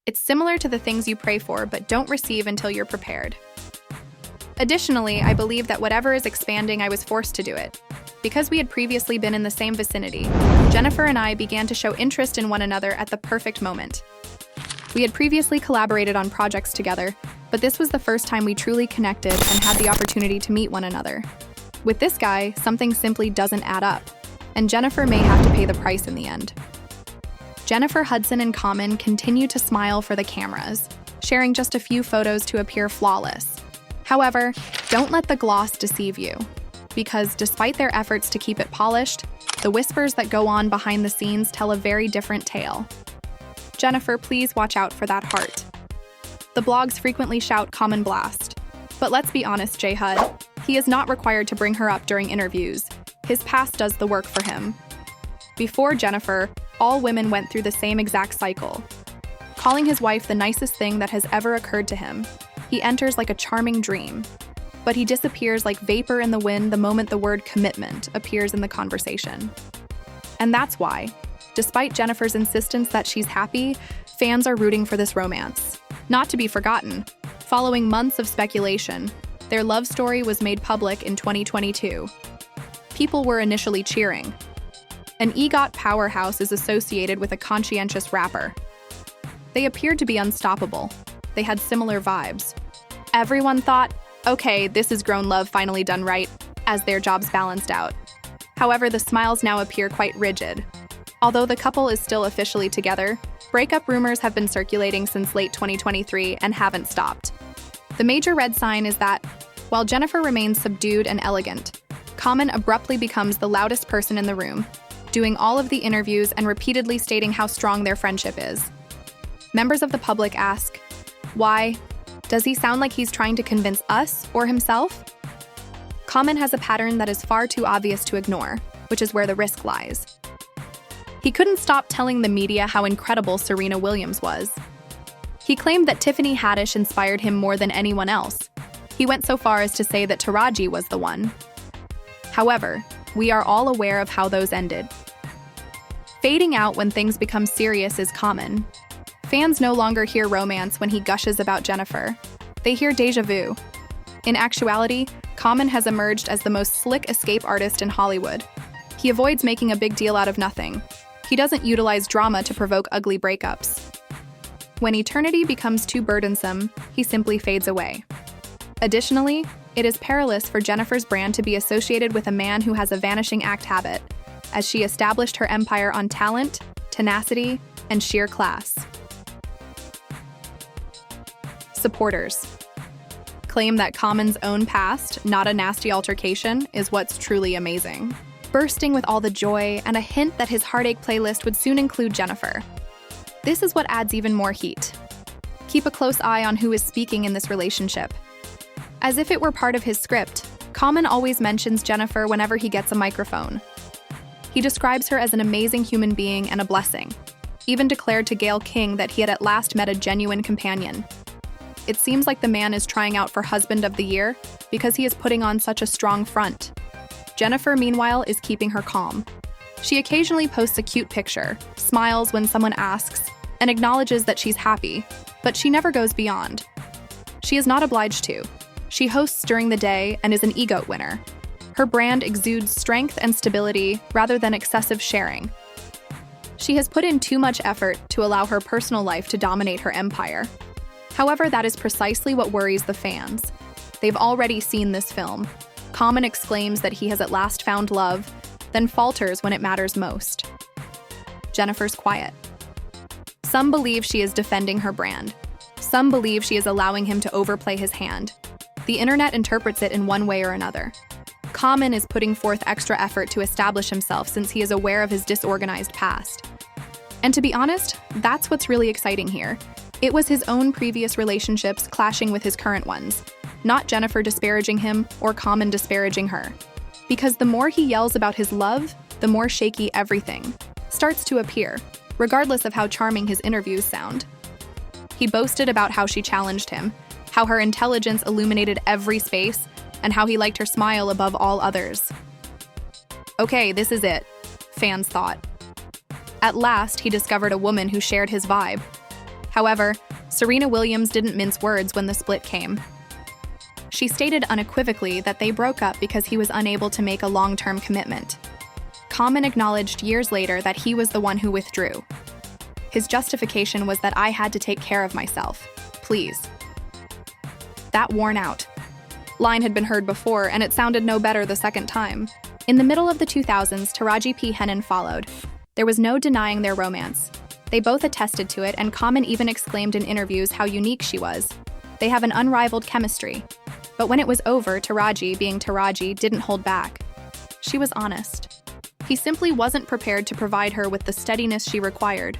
It's similar to the things you pray for but don't receive until you're prepared. Additionally, I believe that whatever is expanding, I was forced to do it. Because we had previously been in the same vicinity, Jennifer and I began to show interest in one another at the perfect moment. We had previously collaborated on projects together, but this was the first time we truly connected and had the opportunity to meet one another. With this guy, something simply doesn't add up, and Jennifer may have to pay the price in the end. Jennifer Hudson and Common continue to smile for the cameras, sharing just a few photos to appear flawless. However, don't let the gloss deceive you, because despite their efforts to keep it polished, the whispers that go on behind the scenes tell a very different tale. Jennifer, please watch out for that heart. The blogs frequently shout Common blast. But let's be honest, J. Hud, he is not required to bring her up during interviews. His past does the work for him. Before Jennifer, all women went through the same exact cycle. Calling his wife the nicest thing that has ever occurred to him, he enters like a charming dream. But he disappears like vapor in the wind the moment the word commitment appears in the conversation. And that's why, despite Jennifer's insistence that she's happy, fans are rooting for this romance. Not to be forgotten, following months of speculation, their love story was made public in 2022. People were initially cheering. An EGOT powerhouse is associated with a conscientious rapper. They appeared to be unstoppable. They had similar vibes. Everyone thought, okay, this is grown love finally done right, as their jobs balanced out. However, the smiles now appear quite rigid. Although the couple is still officially together, breakup rumors have been circulating since late 2023 and haven't stopped. The major red sign is that, while Jennifer remains subdued and elegant, Common abruptly becomes the loudest person in the room, doing all of the interviews and repeatedly stating how strong their friendship is. Members of the public ask, why? Does he sound like he's trying to convince us or himself? Common has a pattern that is far too obvious to ignore, which is where the risk lies. He couldn't stop telling the media how incredible Serena Williams was. He claimed that Tiffany Haddish inspired him more than anyone else. He went so far as to say that Taraji was the one. However, we are all aware of how those ended. Fading out when things become serious is common. Fans no longer hear romance when he gushes about Jennifer. They hear déjà vu. In actuality, Common has emerged as the most slick escape artist in Hollywood. He avoids making a big deal out of nothing. He doesn't utilize drama to provoke ugly breakups. When eternity becomes too burdensome, he simply fades away. Additionally, it is perilous for Jennifer's brand to be associated with a man who has a vanishing act habit, as she established her empire on talent, tenacity, and sheer class. Supporters claim that Common's own past, not a nasty altercation, is what's truly amazing, bursting with all the joy and a hint that his heartache playlist would soon include Jennifer. This is what adds even more heat. Keep a close eye on who is speaking in this relationship. As if it were part of his script, Common always mentions Jennifer whenever he gets a microphone. He describes her as an amazing human being and a blessing, even declared to Gayle King that he had at last met a genuine companion. It seems like the man is trying out for Husband of the Year because he is putting on such a strong front. Jennifer, meanwhile, is keeping her calm. She occasionally posts a cute picture, smiles when someone asks, and acknowledges that she's happy, but she never goes beyond. She is not obliged to. She hosts during the day and is an EGOT winner. Her brand exudes strength and stability rather than excessive sharing. She has put in too much effort to allow her personal life to dominate her empire. However, that is precisely what worries the fans. They've already seen this film. Common exclaims that he has at last found love, then falters when it matters most. Jennifer's quiet. Some believe she is defending her brand. Some believe she is allowing him to overplay his hand. The internet interprets it in one way or another. Common is putting forth extra effort to establish himself since he is aware of his disorganized past. And to be honest, that's what's really exciting here. It was his own previous relationships clashing with his current ones, not Jennifer disparaging him or Common disparaging her. Because the more he yells about his love, the more shaky everything starts to appear, regardless of how charming his interviews sound. He boasted about how she challenged him, how her intelligence illuminated every space, and how he liked her smile above all others. Okay, this is it, fans thought. At last, he discovered a woman who shared his vibe. However, Serena Williams didn't mince words when the split came. She stated unequivocally that they broke up because he was unable to make a long-term commitment. Common acknowledged years later that he was the one who withdrew. His justification was that I had to take care of myself. Please. That worn out line had been heard before, and it sounded no better the second time. In the middle of the 2000s, Taraji P. Hennon followed. There was no denying their romance. They both attested to it, and Common even exclaimed in interviews how unique she was. They have an unrivaled chemistry. But when it was over, Taraji, being Taraji, didn't hold back. She was honest. He simply wasn't prepared to provide her with the steadiness she required.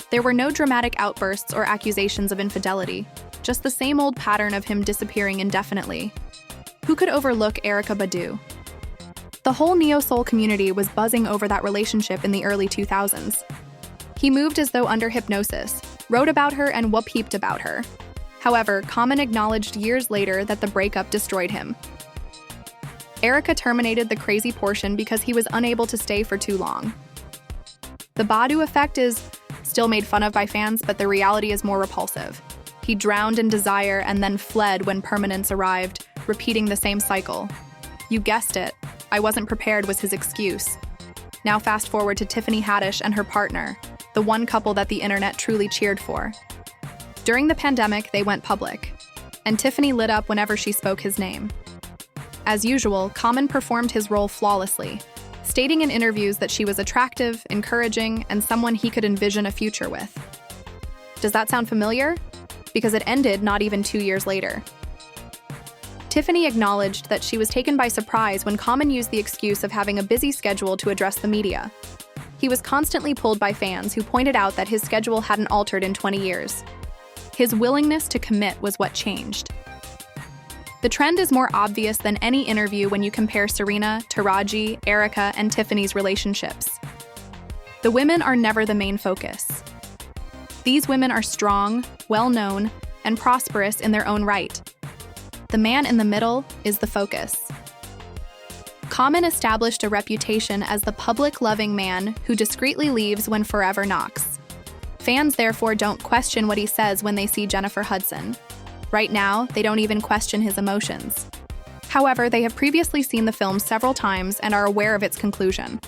There were no dramatic outbursts or accusations of infidelity, just the same old pattern of him disappearing indefinitely. Who could overlook Erykah Badu? The whole neo-soul community was buzzing over that relationship in the early 2000s. He moved as though under hypnosis, wrote about her and whoop-heaped about her. However, Common acknowledged years later that the breakup destroyed him. Erykah terminated the crazy portion because he was unable to stay for too long. The Badu effect is still made fun of by fans, but the reality is more repulsive. He drowned in desire and then fled when permanence arrived, repeating the same cycle. You guessed it, I wasn't prepared was his excuse. Now fast forward to Tiffany Haddish and her partner, the one couple that the internet truly cheered for. During the pandemic, they went public, and Tiffany lit up whenever she spoke his name. As usual, Common performed his role flawlessly, stating in interviews that she was attractive, encouraging, and someone he could envision a future with. Does that sound familiar? Because it ended not even 2 years later. Tiffany acknowledged that she was taken by surprise when Common used the excuse of having a busy schedule to address the media. He was constantly pulled by fans who pointed out that his schedule hadn't altered in 20 years. His willingness to commit was what changed. The trend is more obvious than any interview when you compare Serena, Taraji, Erykah, and Tiffany's relationships. The women are never the main focus. These women are strong, well-known, and prosperous in their own right. The man in the middle is the focus. Common established a reputation as the public-loving man who discreetly leaves when forever knocks. Fans therefore don't question what he says when they see Jennifer Hudson. Right now, they don't even question his emotions. However, they have previously seen the film several times and are aware of its conclusion.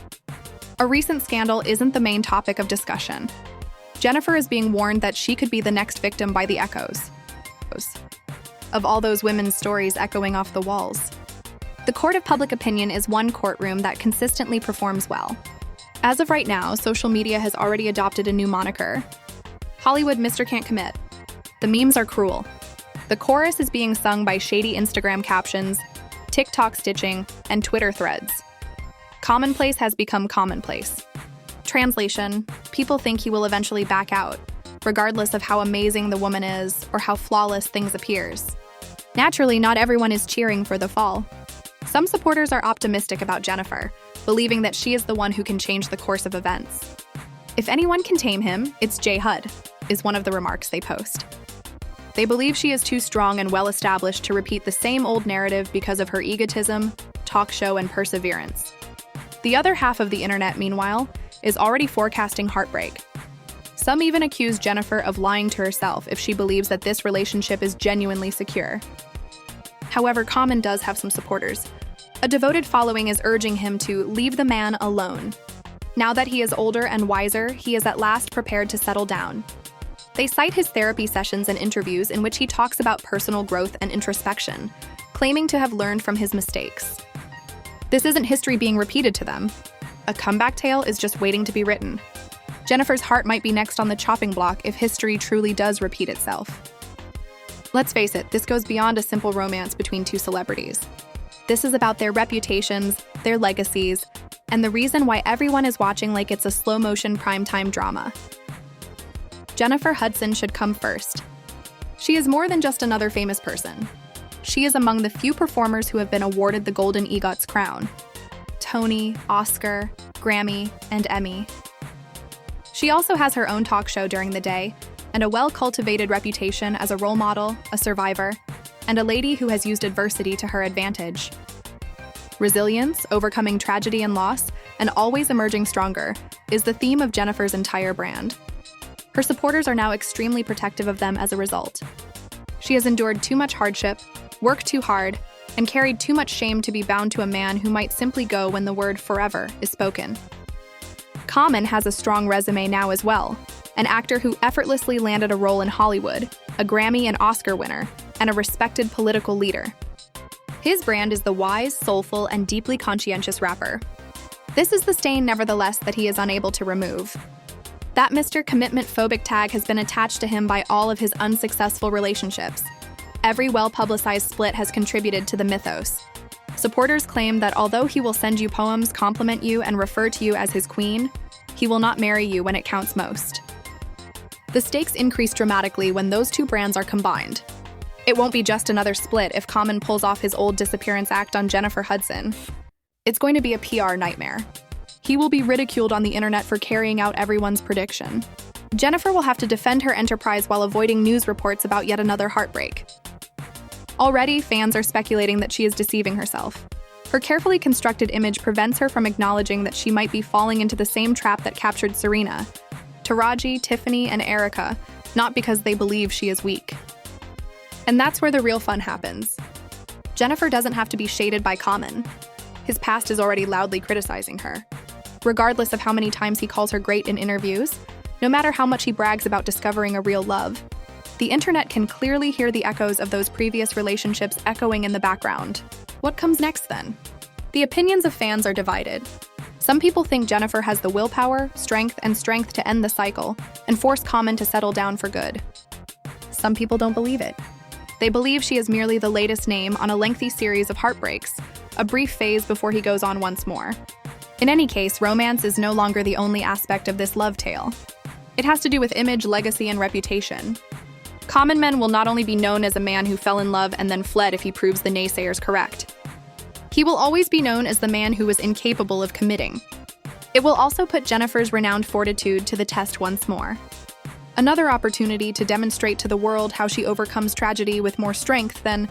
A recent scandal isn't the main topic of discussion. Jennifer is being warned that she could be the next victim by the echoes of all those women's stories echoing off the walls. The court of public opinion is one courtroom that consistently performs well. As of right now, social media has already adopted a new moniker: Hollywood Mr. Can't Commit. The memes are cruel. The chorus is being sung by shady Instagram captions, TikTok stitching, and Twitter threads. Commonplace has become commonplace. Translation: people think he will eventually back out, regardless of how amazing the woman is or how flawless things appears. Naturally, not everyone is cheering for the fall. Some supporters are optimistic about Jennifer, believing that she is the one who can change the course of events. If anyone can tame him, it's J. Hud, is one of the remarks they post. They believe she is too strong and well-established to repeat the same old narrative because of her egotism, talk show, and perseverance. The other half of the internet, meanwhile, is already forecasting heartbreak. Some even accuse Jennifer of lying to herself if she believes that this relationship is genuinely secure. However, Common does have some supporters. A devoted following is urging him to leave the man alone. Now that he is older and wiser, he is at last prepared to settle down. They cite his therapy sessions and interviews in which he talks about personal growth and introspection, claiming to have learned from his mistakes. This isn't history being repeated to them. A comeback tale is just waiting to be written. Jennifer's heart might be next on the chopping block if history truly does repeat itself. Let's face it, this goes beyond a simple romance between two celebrities. This is about their reputations, their legacies, and the reason why everyone is watching like it's a slow-motion primetime drama. Jennifer Hudson should come first. She is more than just another famous person. She is among the few performers who have been awarded the Golden EGOT's crown: Tony, Oscar, Grammy, and Emmy. She also has her own talk show during the day, and a well-cultivated reputation as a role model, a survivor, and a lady who has used adversity to her advantage. Resilience, overcoming tragedy and loss, and always emerging stronger is the theme of Jennifer's entire brand. Her supporters are now extremely protective of them as a result. She has endured too much hardship, worked too hard, and carried too much shame to be bound to a man who might simply go when the word forever is spoken. Common has a strong resume now as well, an actor who effortlessly landed a role in Hollywood, a Grammy and Oscar winner, and a respected political leader. His brand is the wise, soulful, and deeply conscientious rapper. This is the stain, nevertheless, that he is unable to remove. That Mr. Commitment-phobic tag has been attached to him by all of his unsuccessful relationships. Every well-publicized split has contributed to the mythos. Supporters claim that although he will send you poems, compliment you, and refer to you as his queen, he will not marry you when it counts most. The stakes increase dramatically when those two brands are combined. It won't be just another split if Common pulls off his old disappearance act on Jennifer Hudson. It's going to be a PR nightmare. He will be ridiculed on the internet for carrying out everyone's prediction. Jennifer will have to defend her enterprise while avoiding news reports about yet another heartbreak. Already, fans are speculating that she is deceiving herself. Her carefully constructed image prevents her from acknowledging that she might be falling into the same trap that captured Serena, Taraji, Tiffany, and Erica, not because they believe she is weak. And that's where the real fun happens. Jennifer doesn't have to be shaded by Common. His past is already loudly criticizing her. Regardless of how many times he calls her great in interviews, no matter how much he brags about discovering a real love, the internet can clearly hear the echoes of those previous relationships echoing in the background. What comes next then? The opinions of fans are divided. Some people think Jennifer has the willpower, strength to end the cycle and force Common to settle down for good. Some people don't believe it. They believe she is merely the latest name on a lengthy series of heartbreaks, a brief phase before he goes on once more. In any case, romance is no longer the only aspect of this love tale. It has to do with image, legacy, and reputation. Common men will not only be known as a man who fell in love and then fled if he proves the naysayers correct. He will always be known as the man who was incapable of committing. It will also put Jennifer's renowned fortitude to the test once more. Another opportunity to demonstrate to the world how she overcomes tragedy with more strength than